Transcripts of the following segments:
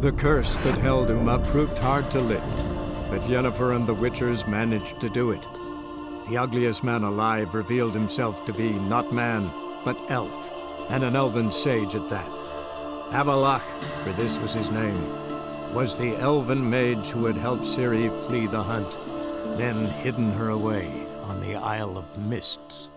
The curse that held Uma proved hard to lift, but Yennefer and the Witchers managed to do it. The ugliest man alive revealed himself to be not man, but elf, and an elven sage at that. Avallac'h, for this was his name, was the elven mage who had helped Ciri flee the hunt, then hidden her away on the Isle of Mists.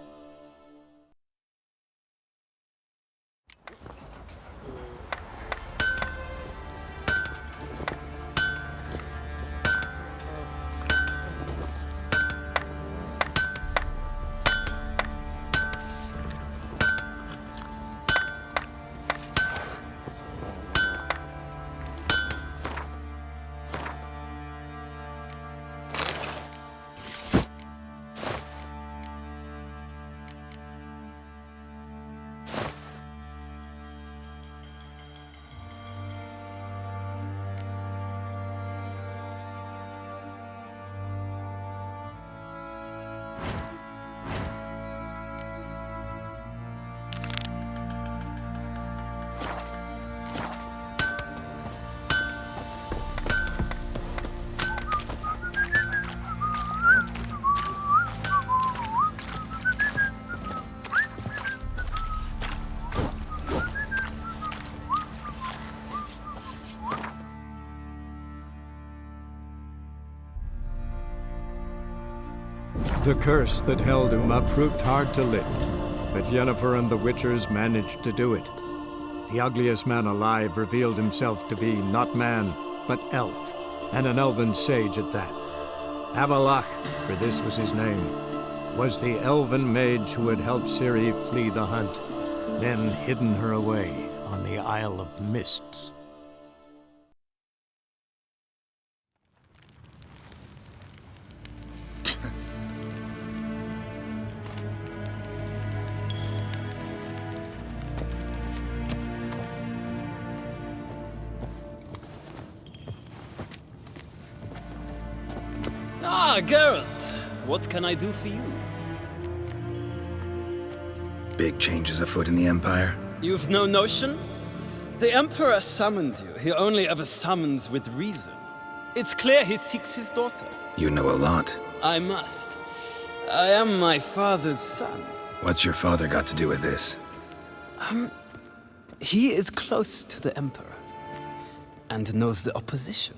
The curse that held Uma proved hard to lift, but Yennefer and the Witchers managed to do it. The ugliest man alive revealed himself to be not man, but elf, and an elven sage at that. Avallac'h, for this was his name, was the elven mage who had helped Ciri flee the hunt, then hidden her away on the Isle of Mists. Ah, Geralt! What can I do for you? Big changes afoot in the Empire. You've no notion? The Emperor summoned you. He only ever summons with reason. It's clear he seeks his daughter. You know a lot. I must. I am my father's son. What's your father got to do with this? He is close to the Emperor, and knows the opposition,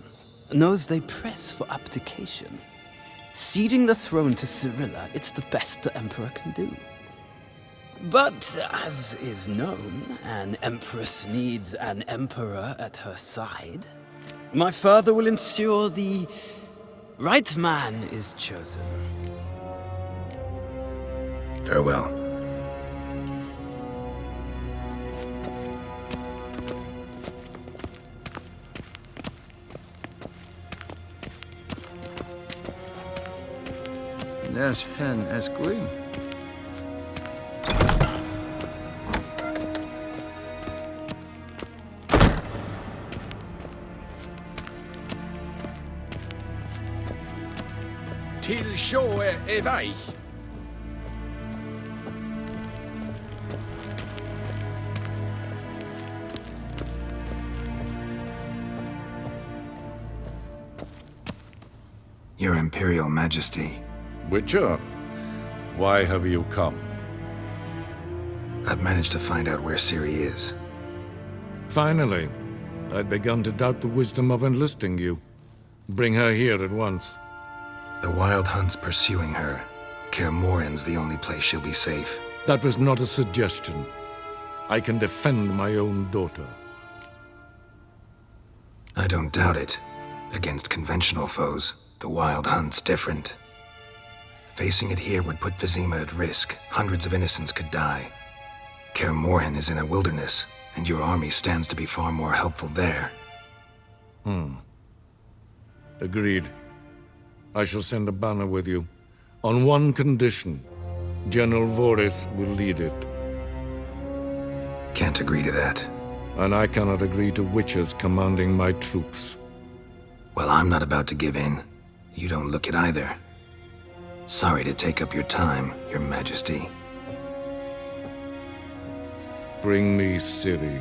knows they press for abdication. Ceding the throne to Cirilla, it's the best the Emperor can do. But, as is known, an Empress needs an Emperor at her side. My father will ensure the right man is chosen. Farewell. Nes hen es gwyn. Til sjå vei. Your Imperial Majesty, Witcher, why have you come? I've managed to find out where Ciri is. Finally. I'd begun to doubt the wisdom of enlisting you. Bring her here at once. The Wild Hunt's pursuing her. Kaermorhen's the only place she'll be safe. That was not a suggestion. I can defend my own daughter. I don't doubt it. Against conventional foes, the Wild Hunt's different. Facing it here would put Vesemir at risk. Hundreds of innocents could die. Kaermorhen is in a wilderness, and your army stands to be far more helpful there. Agreed. I shall send a banner with you. On one condition. General Voris will lead it. Can't agree to that. And I cannot agree to witches commanding my troops. Well, I'm not about to give in. You don't look it either. Sorry to take up your time, Your Majesty. Bring me Ciri.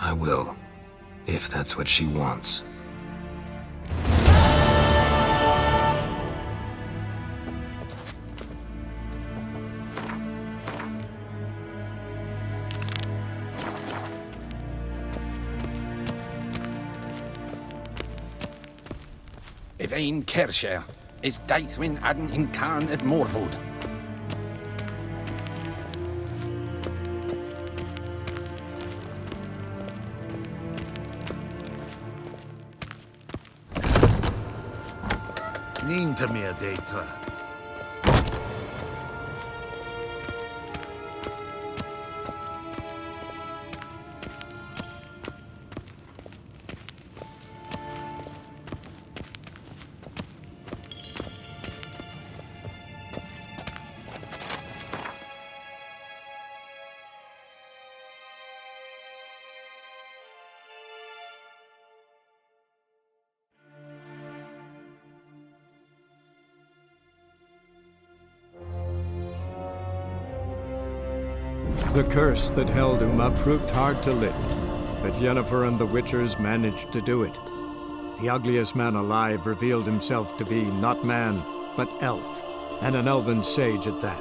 I will, if that's what she wants. Evain Kershire is Daithwin Adden in Karn at Morvood. Nin to me a data. The curse that held Uma proved hard to lift, but Yennefer and the Witchers managed to do it. The ugliest man alive revealed himself to be not man, but elf, and an elven sage at that.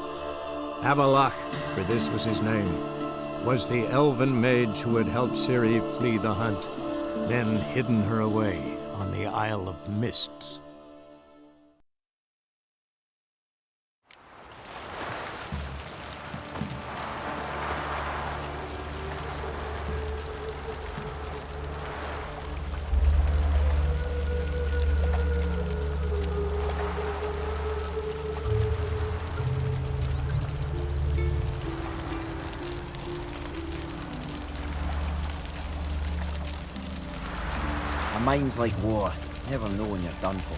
Avalach, for this was his name, was the elven mage who had helped Ciri flee the hunt, then hidden her away on the Isle of Mists. A mind's like war. Never know when you're done for.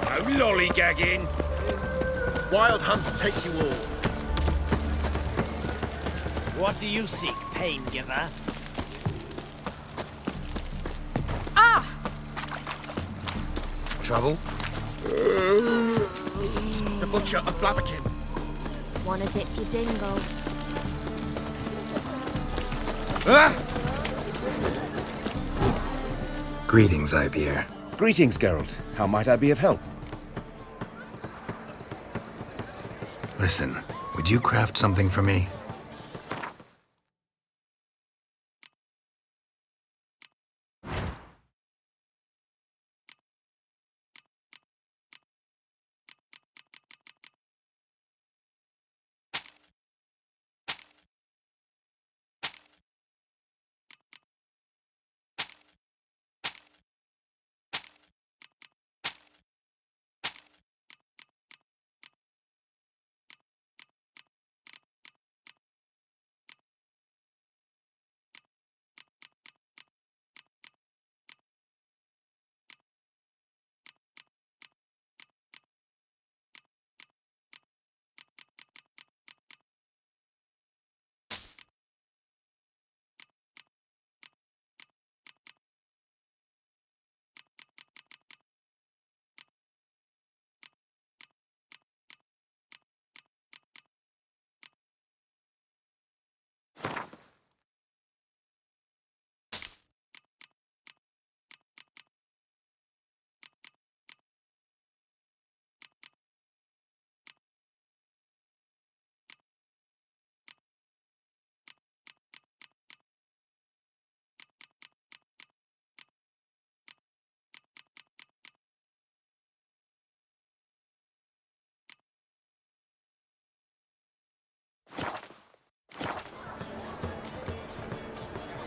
No lollygagging. Wild hunts take you all. What do you seek, pain giver? Trouble? The butcher of Blaviken. Wanna dip your dingle? Greetings, Ibeer. Greetings, Geralt. How might I be of help? Listen, would you craft something for me?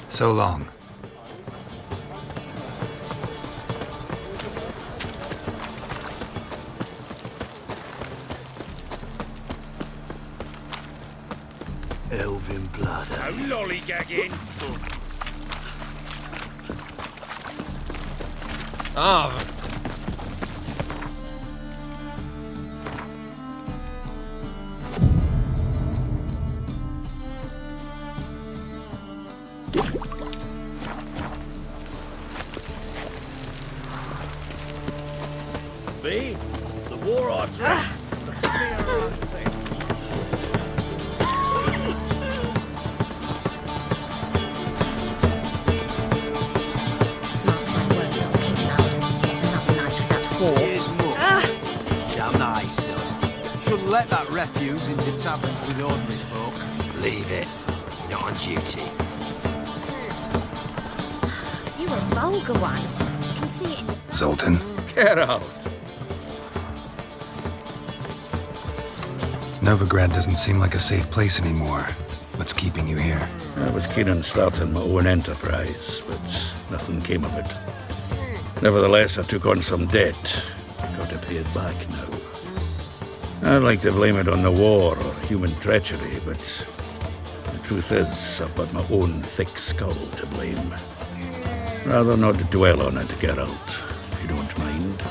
So long. Elven blood. No lollygagging. Me? The war odds. The Mark my words, I'll kick him out. Get another night with that whore. Here's more. Damn nice, son. Shouldn't let that refuse into taverns with ordinary folk. Leave it. You're not on duty. You're a vulgar one. I can see it in your face. Zoltan, Geralt! Novigrad doesn't seem like a safe place anymore. What's keeping you here? I was keen on starting my own enterprise, but nothing came of it. Nevertheless, I took on some debt. Got to pay it back now. I'd like to blame it on the war or human treachery, but the truth is, I've got my own thick skull to blame. Rather not dwell on it, Geralt, if you don't mind.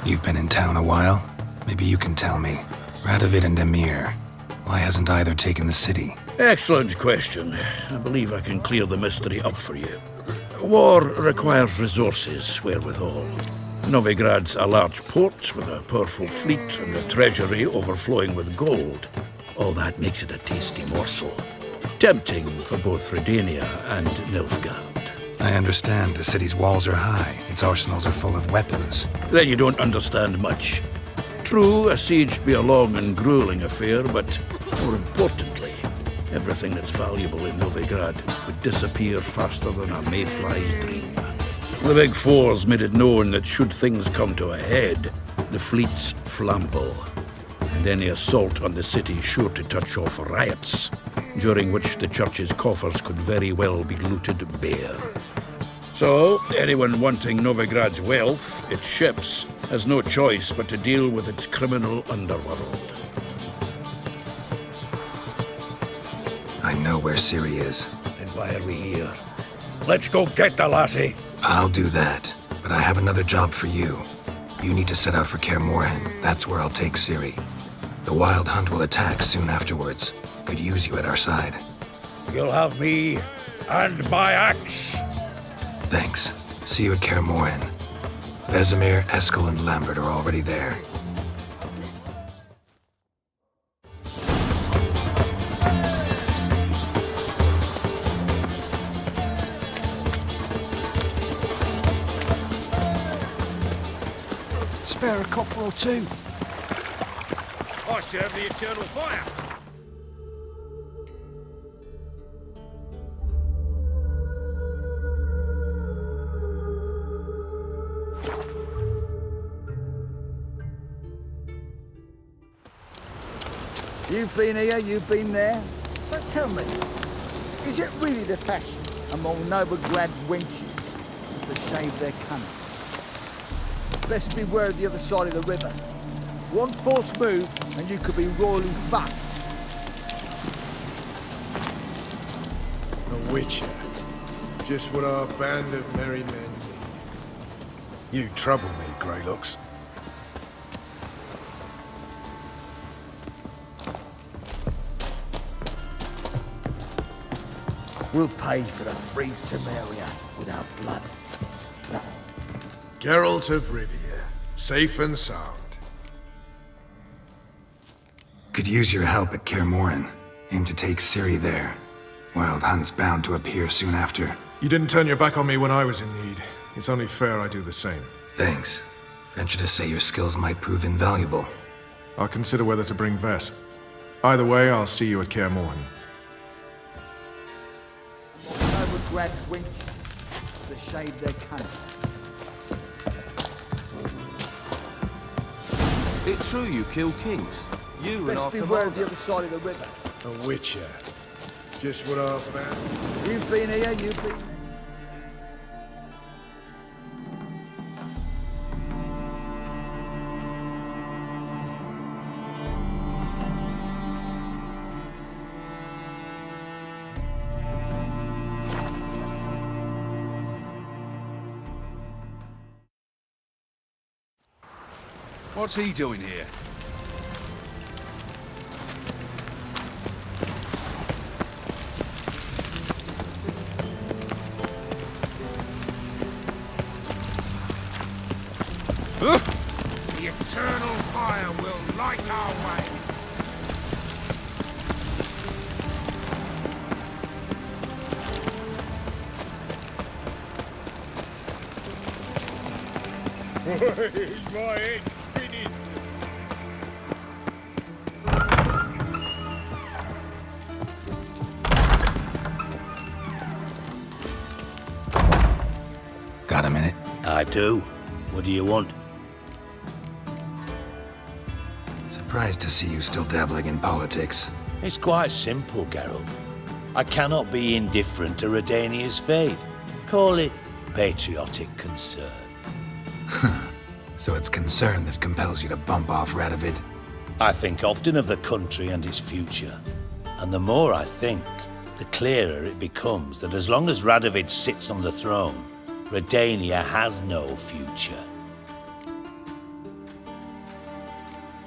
You've been in town a while? Maybe you can tell me. Radovid and Emir, why hasn't either taken the city? Excellent question. I believe I can clear the mystery up for you. War requires resources wherewithal. Novigrad's a large port with a powerful fleet and a treasury overflowing with gold. All that makes it a tasty morsel. Tempting for both Redania and Nilfgaard. I understand. The city's walls are high. Its arsenals are full of weapons. Then you don't understand much. True, a siege be a long and grueling affair, but more importantly, everything that's valuable in Novigrad would disappear faster than a mayfly's dream. The Big Four's made it known that should things come to a head, the fleet's flammable, and any assault on the city's sure to touch off riots, during which the church's coffers could very well be looted bare. So, anyone wanting Novigrad's wealth, its ships, has no choice but to deal with its criminal underworld. I know where Ciri is. Then why are we here? Let's go get the lassie! I'll do that, but I have another job for you. You need to set out for Kaermorhen. That's where I'll take Ciri. The Wild Hunt will attack soon afterwards. Could use you at our side. You'll have me and my axe! Thanks. See you at Kaermorhen. Vesemir, Eskel, and Lambert are already there. Spare a copper or two. I serve the eternal fire. You've been here, you've been there. So tell me, is it really the fashion among Novigrad wenches to shave their cunning? Best beware of the other side of the river. One false move and you could be royally fucked. A witcher. Just what our band of merry men need. You trouble me, Greylocks. We'll pay for the free Temeria with our blood. Geralt of Rivia, safe and sound. Could use your help at Kaermorhen. Aim to take Ciri there. Wild Hunt's bound to appear soon after. You didn't turn your back on me when I was in need. It's only fair I do the same. Thanks. Venture to say your skills might prove invaluable. I'll consider whether to bring Ves. Either way, I'll see you at Kaermorhen. Novigrad wenches to shave their cunning. It's true you kill kings. You and Best our beware of the commander. other side of the river. A witcher. Just what our band... You've been here, you've been... What's he doing here? eternal fire will light our way. My head spinning. Got a minute? I do. What do you want? Surprised to see you still dabbling in politics. It's quite simple, Geralt. I cannot be indifferent to Redania's fate. Call it patriotic concern. So it's concern that compels you to bump off Radovid? I think often of the country and its future. And the more I think, the clearer it becomes that as long as Radovid sits on the throne, Redania has no future.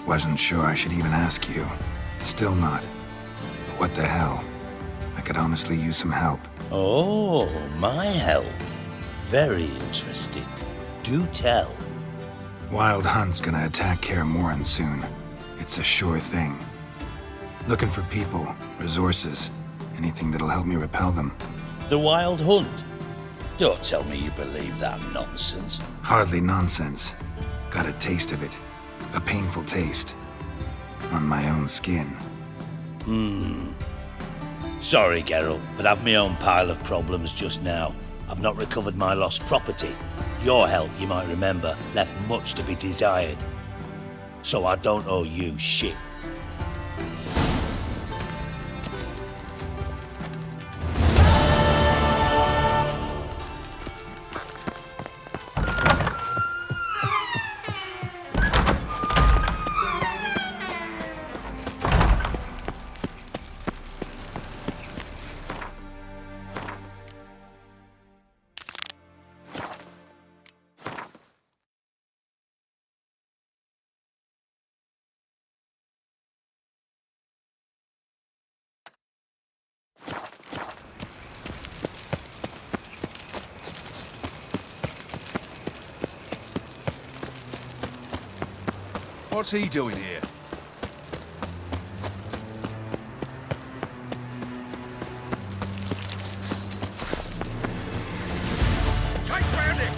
Wasn't sure I should even ask you. Still not. But what the hell? I could honestly use some help. Oh, my help. Very interesting. Do tell. Wild Hunt's gonna attack Kaermorhen soon. It's a sure thing. Looking for people, resources, anything that'll help me repel them. The Wild Hunt? Don't tell me you believe that nonsense. Hardly nonsense. Got a taste of it. A painful taste. On my own skin. Sorry, Geralt, but I've my own pile of problems just now. I've not recovered my lost property. Your help, you might remember, left much to be desired. So I don't owe you shit. What's he doing here? Chase round it!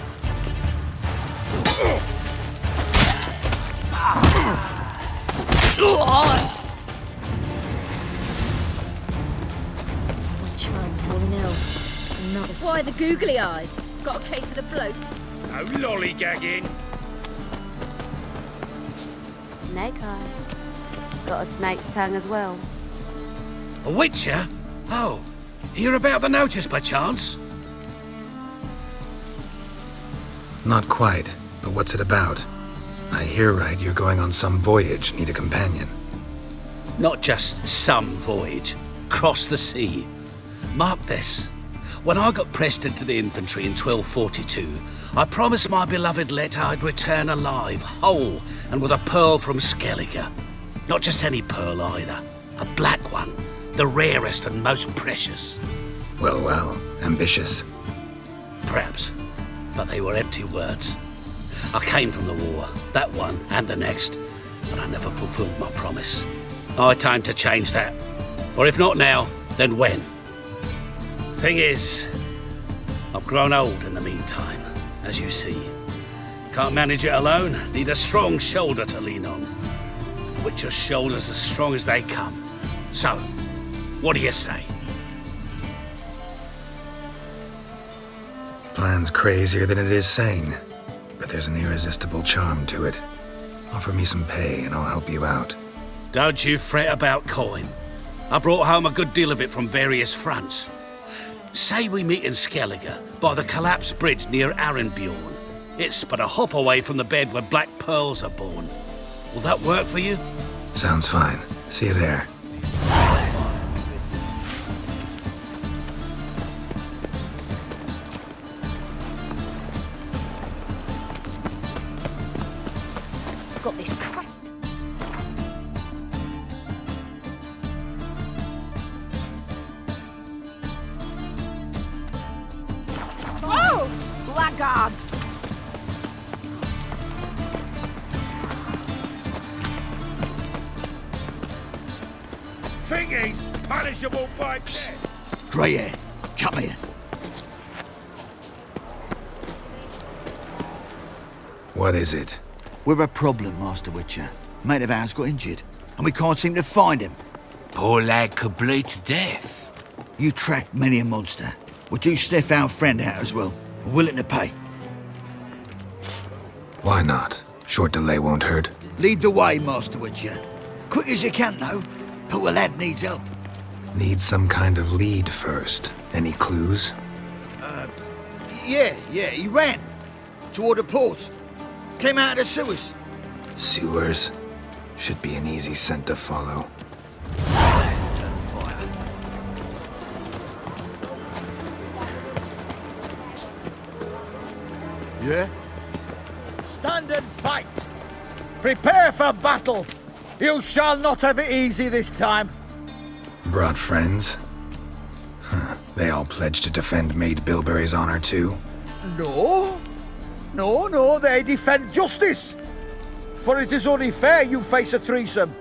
Child's falling ill. Not a Why the googly eyes? Got a case of the bloat? No lollygagging. Snake eyes. Got a snake's tongue as well. A witcher? Oh, hear about the notice by chance? Not quite, but what's it about? I hear right you're going on some voyage, need a companion. Not just some voyage. Cross the sea. Mark this. When I got pressed into the infantry in 1242, I promised my beloved Let I'd return alive, whole, and with a pearl from Skellige. Not just any pearl either. A black one. The rarest and most precious. Well, well, ambitious. Perhaps. But they were empty words. I came from the war, that one and the next, but I never fulfilled my promise. High time to change that. Or if not now, then when? Thing is, I've grown old in the meantime, as you see. Can't manage it alone, need a strong shoulder to lean on. Witcher's shoulders as strong as they come. So, what do you say? Plan's crazier than it is sane, but there's an irresistible charm to it. Offer me some pay and I'll help you out. Don't you fret about coin. I brought home a good deal of it from various fronts. Say we meet in Skellige, by the collapsed bridge near Arenbjorn. It's but a hop away from the bed where black pearls are born. Will that work for you? Sounds fine. See you there. Got this crap. Oh! Blackguards! think he's punishable by death? Grey hair, come here. What is it? We've a problem, Master Witcher. Mate of ours got injured, and we can't seem to find him. Poor lad could bleed to death. You tracked many a monster. Would you sniff our friend out as well? We're willing to pay. Why not? Short delay won't hurt. Lead the way, Master Witcher. Quick as you can, though. Poor lad needs help. Need some kind of lead first. Any clues? Yeah, he ran. Toward the port. Came out of the sewers. Sewers? Should be an easy scent to follow. Turn fire. Yeah? Stand and fight! Prepare for battle! You shall not have it easy this time. Brought friends? Huh. They all pledged to defend Maid Bilberry's honor too? No, they defend justice. For it is only fair you face a threesome.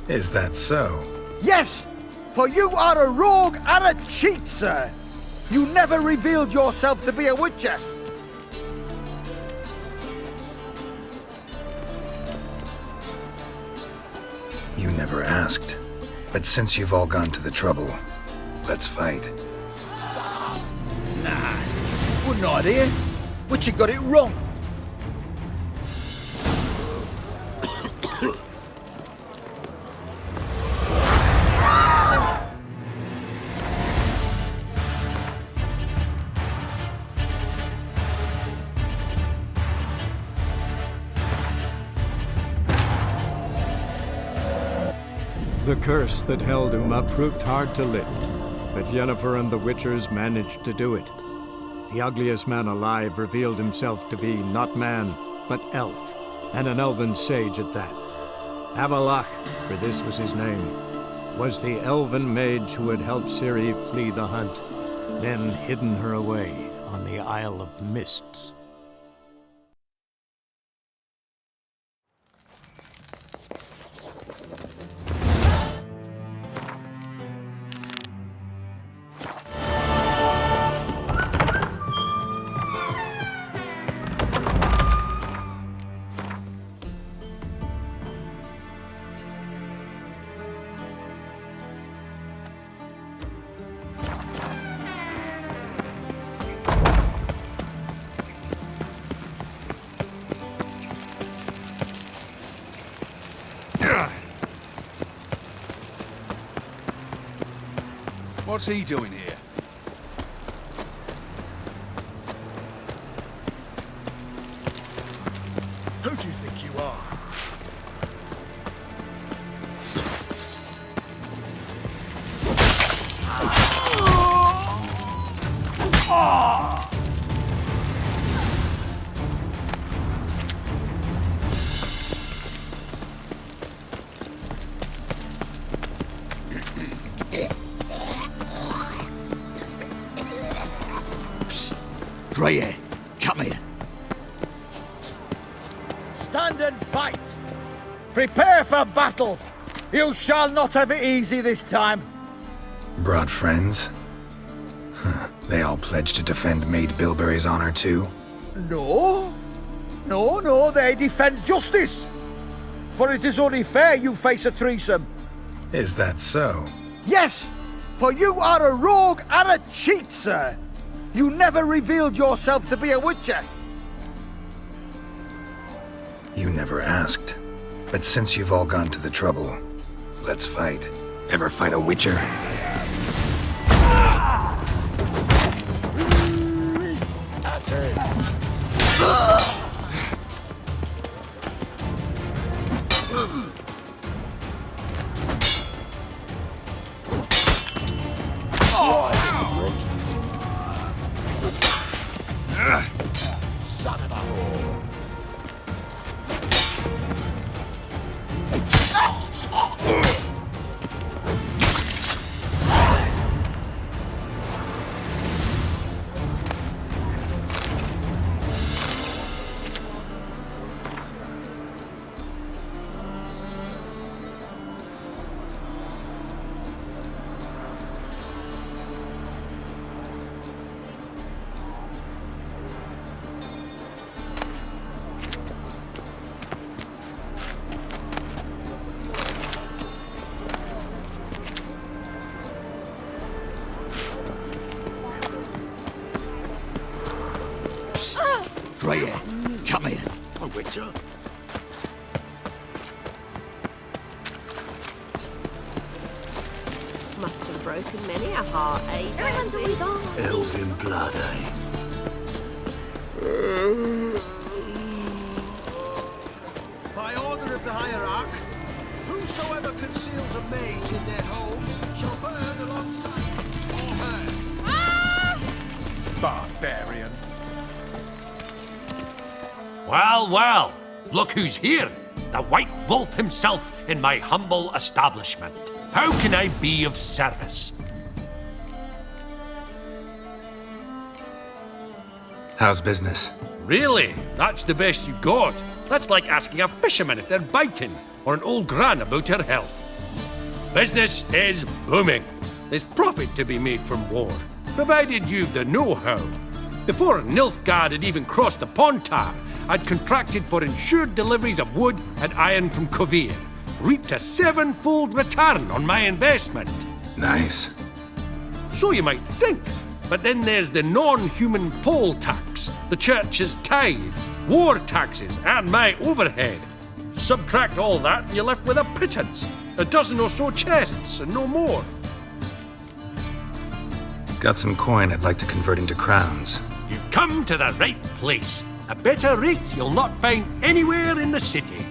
Is that so? Yes, for you are a rogue and a cheat, sir. You never revealed yourself to be a witcher. You never asked. But since you've all gone to the trouble, let's fight. Nah, wouldn't idea. Witcher got it wrong. The curse that held Uma proved hard to lift, but Yennefer and the Witchers managed to do it. The ugliest man alive revealed himself to be not man, but elf, and an elven sage at that. Avallac'h, for this was his name, was the elven mage who had helped Ciri flee the hunt, then hidden her away on the Isle of Mists. What's he doing here? Who do you think you are? Grey hair, come here. Stand and fight! Prepare for battle! You shall not have it easy this time. Brought friends? Huh. They all pledged to defend Maid Bilberry's honor too? No, they defend justice. For it is only fair you face a threesome. Is that so? Yes, for you are a rogue and a cheat, sir. You never revealed yourself to be a witcher. You never asked. But since you've all gone to the trouble, let's fight. Ever fight a witcher? That's it. Son of a whore. Come here, a witcher. Must have broken many a heart, eh? Everyone's always on. Elven blood, eh? By order of the hierarch, whosoever conceals a mage in their home shall burn alongside or her. Barbarian. Well, well, look who's here. The White Wolf himself in my humble establishment. How can I be of service? How's business? Really? That's the best you got? That's like asking a fisherman if they're biting, or an old gran about her health. Business is booming. There's profit to be made from war, provided you've the know-how. Before Nilfgaard had even crossed the Pontar, I'd contracted for insured deliveries of wood and iron from Kovir, reaped a 7-fold return on my investment. Nice. So you might think. But then there's the non-human poll tax, the church's tithe, war taxes, and my overhead. Subtract all that and you're left with a pittance. A dozen or so chests and no more. Got some coin I'd like to convert into crowns. You've come to the right place. A better rate you'll not find anywhere in the city.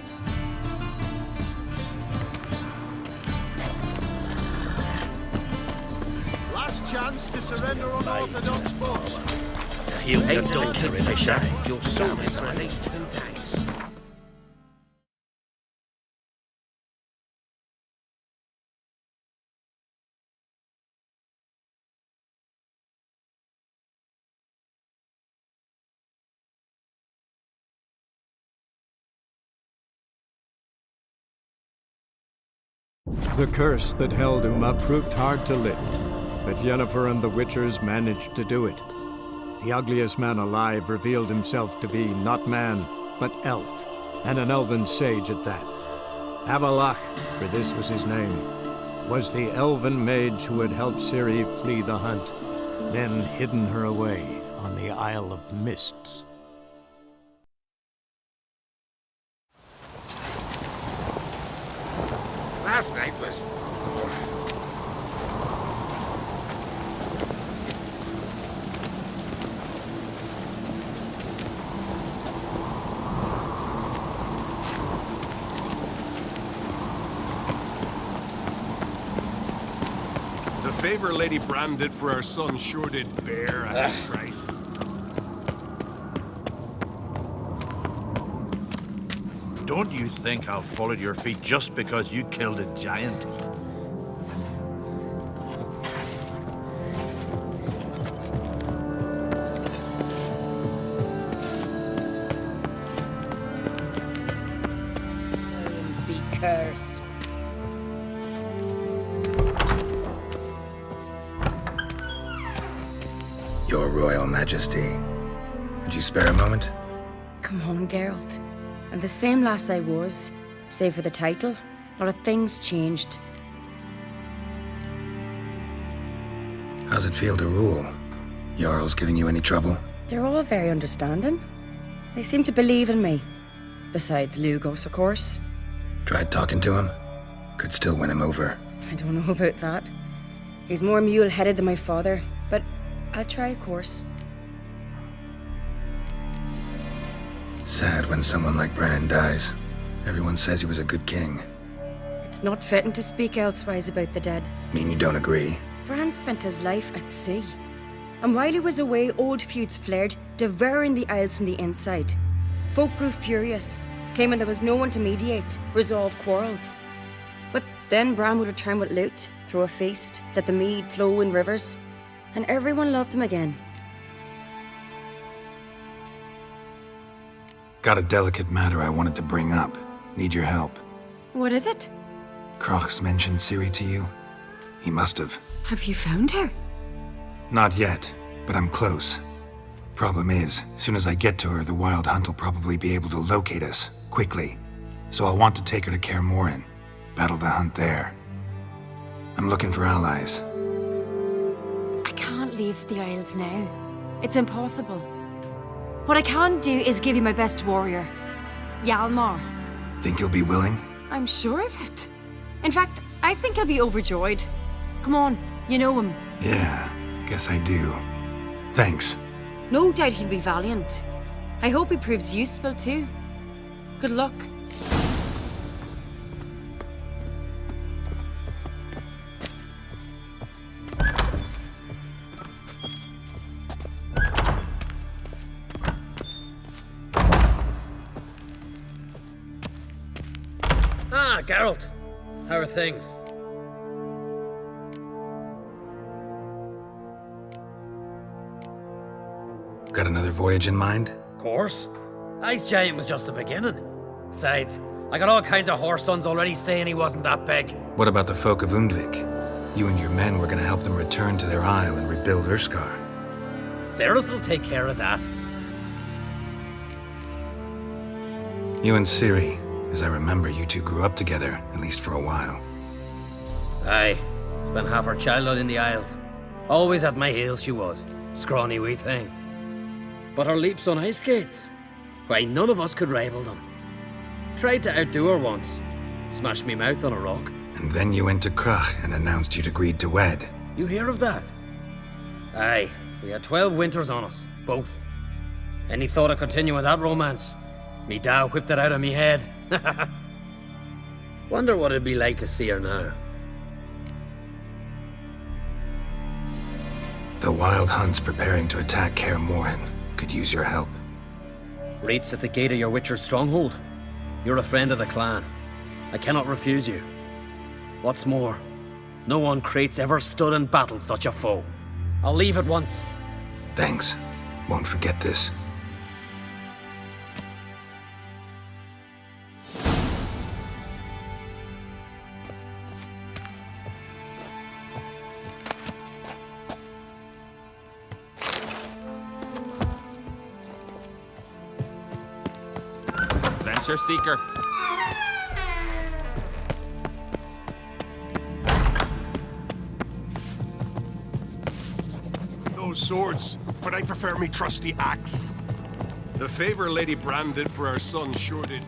Last chance to surrender unorthodox books. You adulterate fisher. Your soul is at least 2 days. The curse that held Uma proved hard to lift, but Yennefer and the Witchers managed to do it. The ugliest man alive revealed himself to be not man, but elf, and an elven sage at that. Avalach, for this was his name, was the elven mage who had helped Ciri flee the hunt, then hidden her away on the Isle of Mists. Last night was... The favor Lady Bran did for our son sure did bear a price. Don't you think I'll follow your feet just because you killed a giant? Heavens be cursed. Your Royal Majesty. Would you spare a moment? Come on, Geralt. I'm the same lass I was, save for the title. A lot of things changed. How's it feel to rule? Jarl's giving you any trouble? They're all very understanding. They seem to believe in me. Besides Lugos, of course. Tried talking to him? Could still win him over. I don't know about that. He's more mule-headed than my father, but I'll try, of course. Sad when someone like Bran dies. Everyone says he was a good king. It's not fitting to speak elsewise about the dead. Mean you don't agree? Bran spent his life at sea. And while he was away, old feuds flared, devouring the Isles from the inside. Folk grew furious, claiming there was no one to mediate, resolve quarrels. But then Bran would return with loot, throw a feast, let the mead flow in rivers, and everyone loved him again. Got a delicate matter I wanted to bring up. Need your help. What is it? Crocs mentioned Ciri to you? He must have. Have you found her? Not yet, but I'm close. Problem is, soon as I get to her, the Wild Hunt will probably be able to locate us, quickly. So I'll want to take her to Kaermorhen, battle the hunt there. I'm looking for allies. I can't leave the Isles now. It's impossible. What I can do is give you my best warrior, Hjalmar. Think you'll be willing? I'm sure of it. In fact, I think he'll be overjoyed. Come on, you know him. Yeah, guess I do. Thanks. No doubt he'll be valiant. I hope he proves useful too. Good luck. Ah, Geralt. How are things? Got another voyage in mind? Of course. Ice Giant was just the beginning. Besides, I got all kinds of horse sons already saying he wasn't that big. What about the folk of Undvik? You and your men were gonna help them return to their isle and rebuild Urskar. Ceres will take care of that. You and Ciri, as I remember, you two grew up together, at least for a while. Aye. Spent half her childhood in the Isles. Always at my heels she was. Scrawny wee thing. But her leaps on ice skates, why, none of us could rival them. Tried to outdo her once. Smashed me mouth on a rock. And then you went to Krach and announced you'd agreed to wed. You hear of that? Aye. We had 12 winters on us, both. Any thought of continuing that romance? Me Dow whipped it out of me head. Wonder what it'd be like to see her now. The wild hunt's preparing to attack Kaermorhen. Could use your help. Rates at the gate of your Witcher's stronghold. You're a friend of the clan. I cannot refuse you. What's more, no one Krait's ever stood and battled such a foe. I'll leave at once. Thanks. Won't forget this. Adventure seeker. Those swords, but I prefer me trusty axe. The favor Lady Bran did for our son sure did.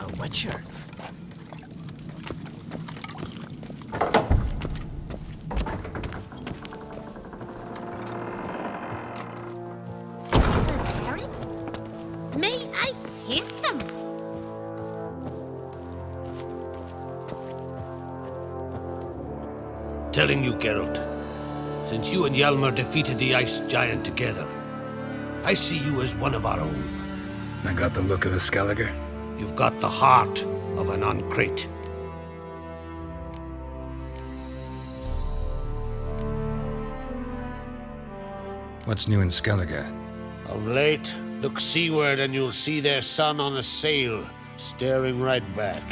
A witcher. May I hit them? Telling you, Geralt, since you and Hjalmar defeated the Ice Giant together, I see you as one of our own. I got the look of a Skelliger. You've got the heart of an Uncrate. What's new in Skellige? Of late, look seaward and you'll see their sun on a sail, staring right back.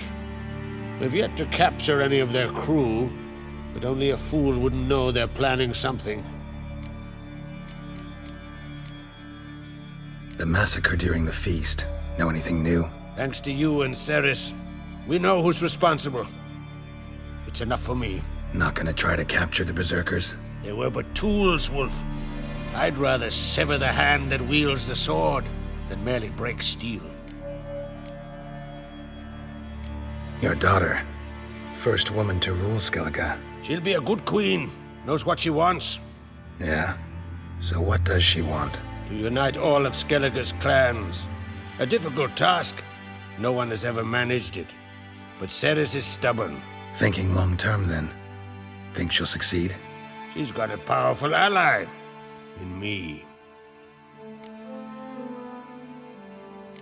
We've yet to capture any of their crew, but only a fool wouldn't know they're planning something. The massacre during the feast. Know anything new? Thanks to you and Ceres, we know who's responsible. It's enough for me. Not gonna try to capture the berserkers? They were but tools, Wolf. I'd rather sever the hand that wields the sword than merely break steel. Your daughter. First woman to rule Skellige. She'll be a good queen. Knows what she wants. Yeah? So what does she want? To unite all of Skellige's clans. A difficult task. No one has ever managed it. But Ceres is stubborn. Thinking long term, then. Think she'll succeed? She's got a powerful ally. In me.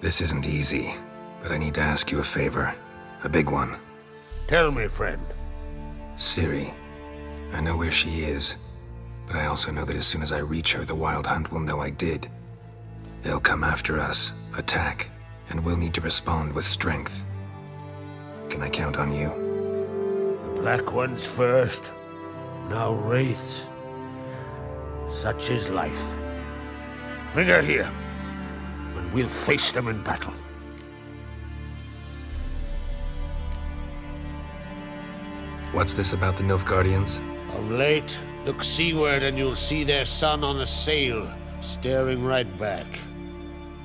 This isn't easy, but I need to ask you a favor. A big one. Tell me, friend. Ciri. I know where she is, but I also know that as soon as I reach her, the Wild Hunt will know I did. They'll come after us, attack, and we'll need to respond with strength. Can I count on you? The Black Ones first. Now Wraiths. Such is life. Bring her here, and we'll face them in battle. What's this about the Nilfgaardians? Of late, look seaward and you'll see their sun on a sail, staring right back.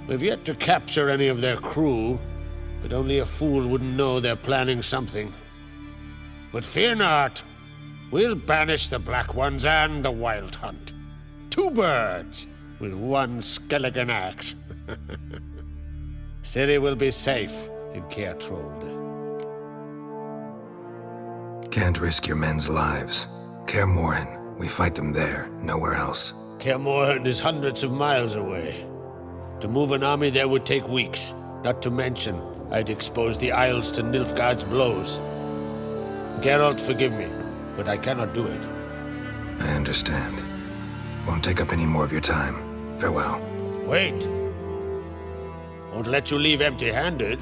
We've yet to capture any of their crew, but only a fool wouldn't know they're planning something. But fear not, we'll banish the Black Ones and the Wild Hunt. 2 birds with 1 skeleton axe. Ciri will be safe in Kaermorhen. Can't risk your men's lives. Kaermorhen, we fight them there, nowhere else. Kaermorhen is hundreds of miles away. To move an army there would take weeks, not to mention I'd expose the Isles to Nilfgaard's blows. Geralt, forgive me, but I cannot do it. I understand. Won't take up any more of your time. Farewell. Wait. Won't let you leave empty-handed.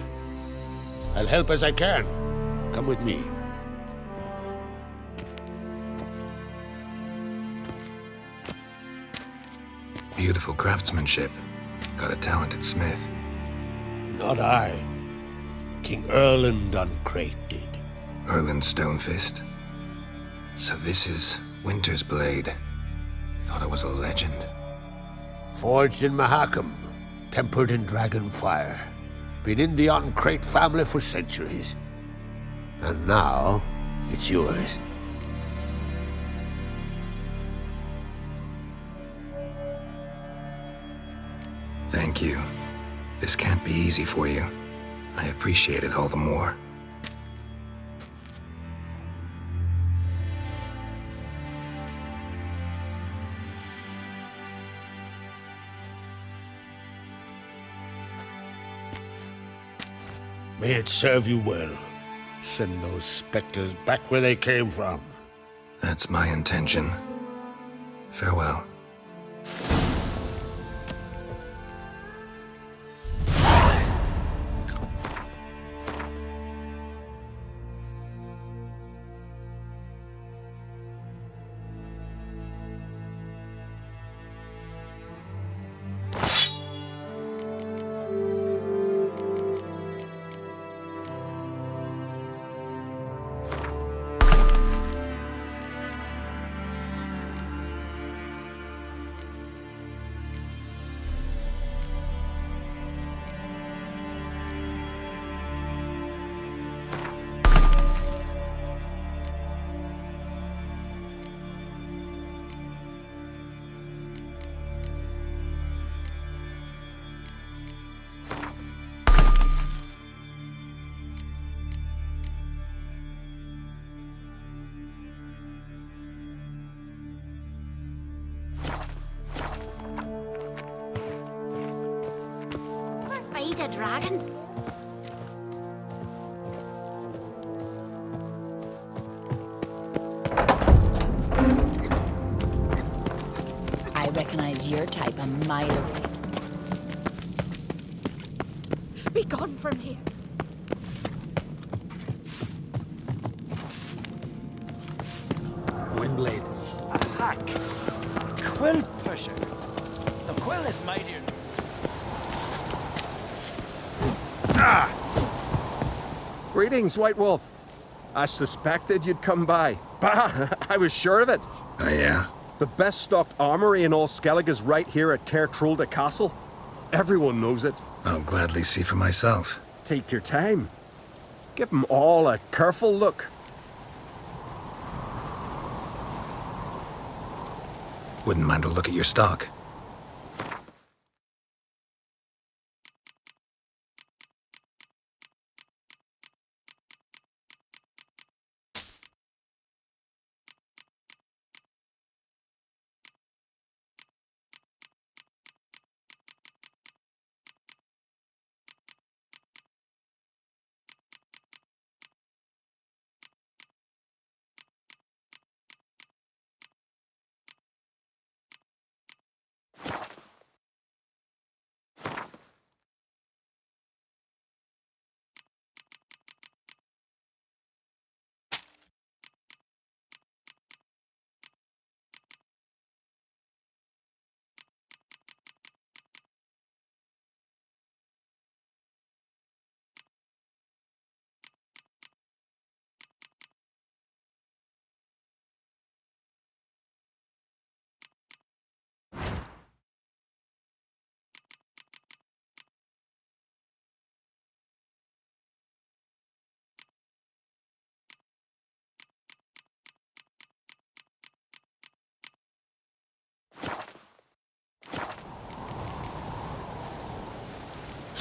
I'll help as I can. Come with me. Beautiful craftsmanship. Got a talented smith. Not I. King Erland on Crate did. Erland Stonefist? So this is Winter's Blade. Thought it was a legend. Forged in Mahakam, tempered in dragon fire. Been in the Crate family for centuries. And now, it's yours. Thank you. This can't be easy for you. I appreciate it all the more. May it serve you well. Send those specters back where they came from. That's my intention. Farewell. Fight a dragon? I recognize your type a mile away. Be gone from here. Windblade. A hack. Quill pusher. The quill is mightier. Greetings, White Wolf. I suspected you'd come by. Bah, I was sure of it. Oh, yeah? The best stocked armory in all Skellig is right here at Kaermorhen Castle. Everyone knows it. I'll gladly see for myself. Take your time. Give them all a careful look. Wouldn't mind a look at your stock.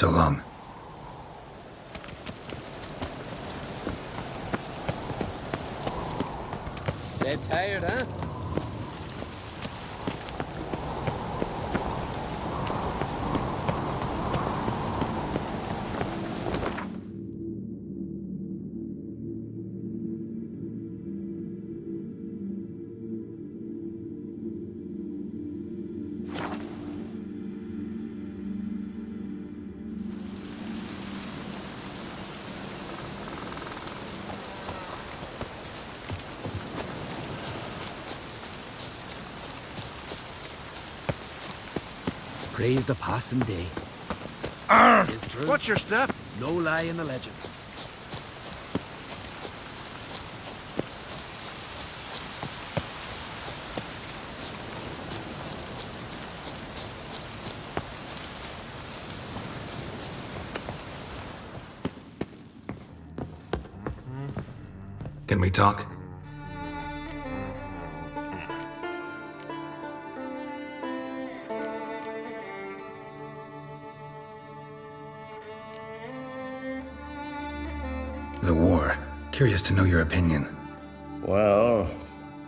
So long. Dead tired, huh? Praise the passing day. Arrgh! It's true. What's your step? No lie in the legend. Can we talk? The war. Curious to know your opinion. Well,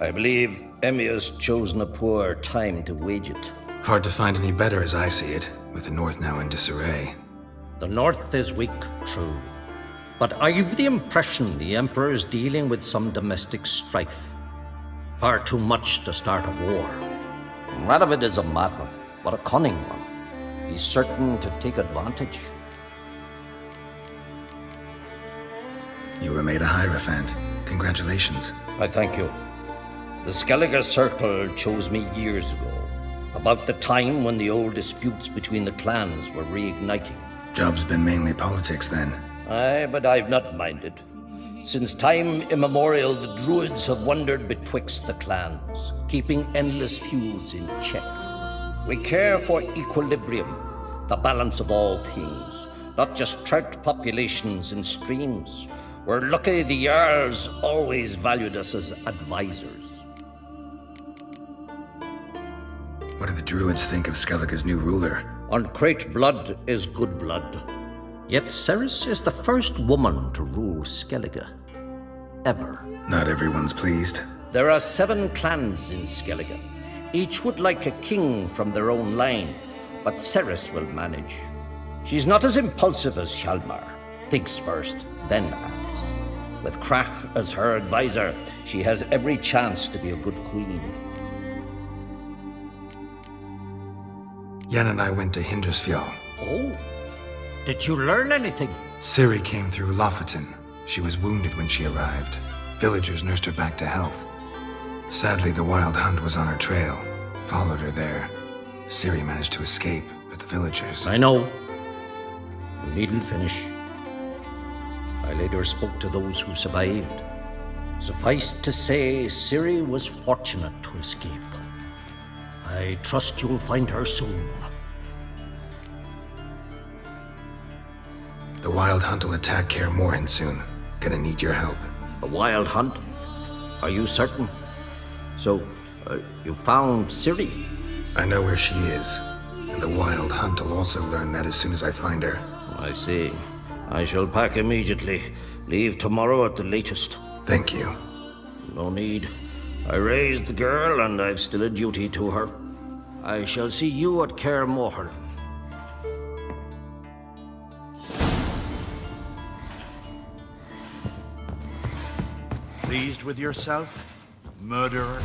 I believe Emir's chosen a poor time to wage it. Hard to find any better as I see it, with the North now in disarray. The North is weak, true. But I've the impression the Emperor is dealing with some domestic strife. Far too much to start a war. Radovid is a madman, but a cunning one. He's certain to take advantage. You were made a Hierophant. Congratulations. I thank you. The Skellige Circle chose me years ago, about the time when the old disputes between the clans were reigniting. Job's been mainly politics then. Aye, but I've not minded. Since time immemorial, the Druids have wandered betwixt the clans, keeping endless feuds in check. We care for equilibrium, the balance of all things, not just trout populations and streams. We're lucky the Jarls always valued us as advisors. What do the Druids think of Skellige's new ruler? Uncrate blood is good blood. Yet Cirris is the first woman to rule Skellige. Ever. Not everyone's pleased. There are 7 clans in Skellige. Each would like a king from their own line, but Cirris will manage. She's not as impulsive as Hjalmar. Thinks first, then acts. With Krach as her advisor, she has every chance to be a good queen. Yen and I went to Hindersfjall. Oh, did you learn anything? Ciri came through Lofoten. She was wounded when she arrived. Villagers nursed her back to health. Sadly, the wild hunt was on her trail. Followed her there. Ciri managed to escape, but the villagers... I know. You needn't finish. I later spoke to those who survived. Suffice to say, Ciri was fortunate to escape. I trust you'll find her soon. The wild hunt will attack Kaermorhen soon. Gonna need your help. The wild hunt? Are you certain? So, you found Ciri? I know where she is. And the wild hunt will also learn that as soon as I find her. I see. I shall pack immediately. Leave tomorrow at the latest. Thank you. No need. I raised the girl and I've still a duty to her. I shall see you at Kaermorhen. Pleased with yourself, murderer?